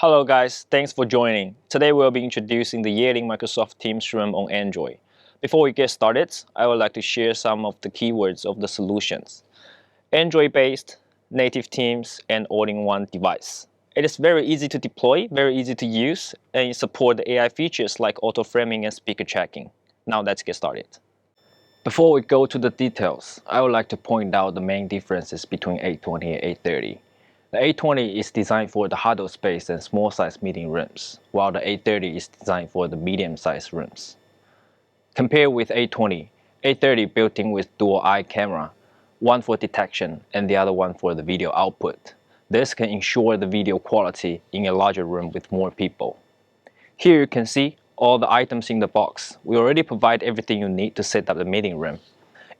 Hello guys, thanks for joining. Today we'll be introducing the Yealink Microsoft Teams room on Android. Before we get started, I would like to share some of the keywords of the solutions. Android-based, native Teams, and all-in-one device. It is very easy to deploy, very easy to use, and it supports the AI features like auto-framing and speaker tracking. Now let's get started. Before we go to the details, I would like to point out the main differences between A20 and A30. The A20 is designed for the huddle space and small-size meeting rooms, while the A30 is designed for the medium-sized rooms. Compared with A20, A30 built in with dual-eye camera, one for detection and the other one for the video output. This can ensure the video quality in a larger room with more people. Here you can see all the items in the box. We already provide everything you need to set up the meeting room,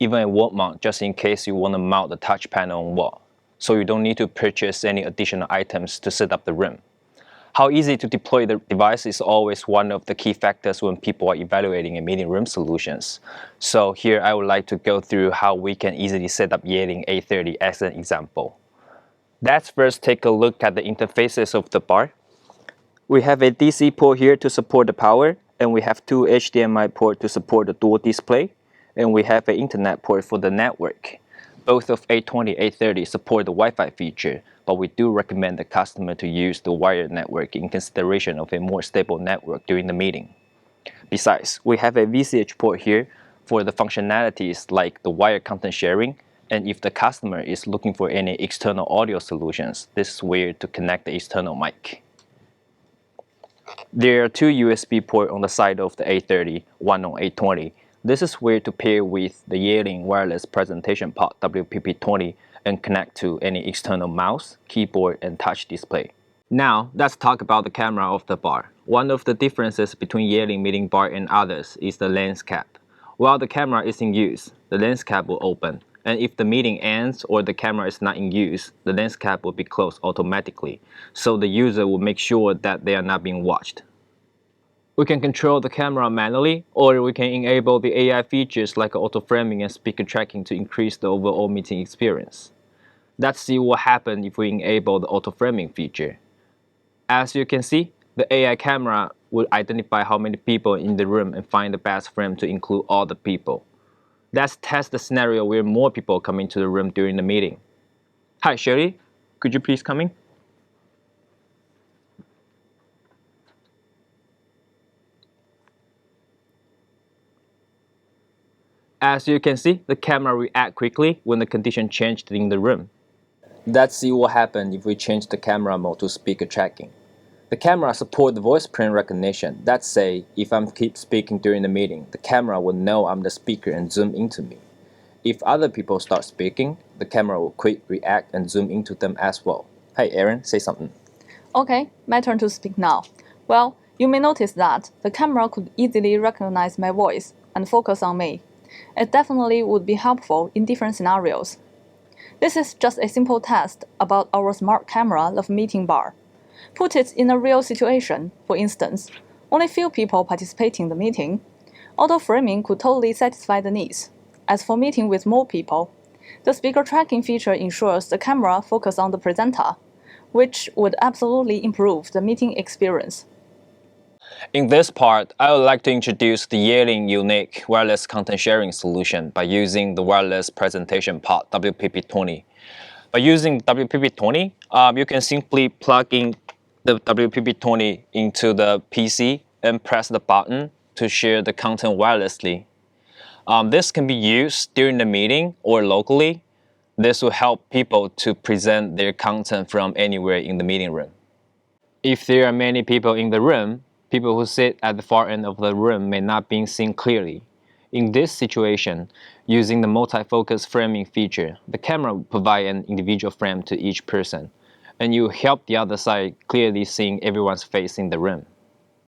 even a wall mount just in case you want to mount the touch panel on wall, so you don't need to purchase any additional items to set up the room. How easy to deploy the device is always one of the key factors when people are evaluating a meeting room solutions. So here I would like to go through how we can easily set up Yealink A30 as an example. Let's first take a look at the interfaces of the bar. We have a DC port here to support the power, and we have two HDMI ports to support the dual display, and we have an internet port for the network. Both of A20 and A30 support the Wi-Fi feature, but we do recommend the customer to use the wired network in consideration of a more stable network during the meeting. Besides, we have a VCH port here for the functionalities like the wired content sharing, and if the customer is looking for any external audio solutions, this is where to connect the external mic. There are two USB ports on the side of the A30, one on A20. This is where to pair with the Yealink wireless presentation pod WPP20 and connect to any external mouse, keyboard, and touch display. Now, let's talk about the camera of the bar. One of the differences between Yealink MeetingBar and others is the lens cap. While the camera is in use, the lens cap will open, and if the meeting ends or the camera is not in use, the lens cap will be closed automatically, so the user will make sure that they are not being watched. We can control the camera manually, or we can enable the AI features like auto-framing and speaker tracking to increase the overall meeting experience. Let's see what happens if we enable the auto-framing feature. As you can see, the AI camera will identify how many people in the room and find the best frame to include all the people. Let's test the scenario where more people come into the room during the meeting. Hi, Sherry. Could you please come in? As you can see, the camera reacts quickly when the condition changed in the room. Let's see what happens if we change the camera mode to speaker tracking. The camera supports the voice print recognition. Let's say if I keep speaking during the meeting, the camera will know I'm the speaker and zoom into me. If other people start speaking, the camera will quick react and zoom into them as well. Hey Aaron, say something. Okay, my turn to speak now. Well, you may notice that the camera could easily recognize my voice and focus on me. It definitely would be helpful in different scenarios. This is just a simple test about our smart camera of MeetingBar. Put it in a real situation, for instance, only few people participating in the meeting. Auto-framing could totally satisfy the needs. As for meeting with more people, the speaker tracking feature ensures the camera focuses on the presenter, which would absolutely improve the meeting experience. In this part, I would like to introduce the Yealink unique wireless content sharing solution by using the wireless presentation pod WPP20. By using WPP20, you can simply plug in the WPP20 into the PC and press the button to share the content wirelessly. This can be used during the meeting or locally. This will help people to present their content from anywhere in the meeting room. If there are many people in the room, people who sit at the far end of the room may not be seen clearly. In this situation, using the multi-focus framing feature, the camera will provide an individual frame to each person, and you help the other side clearly seeing everyone's face in the room.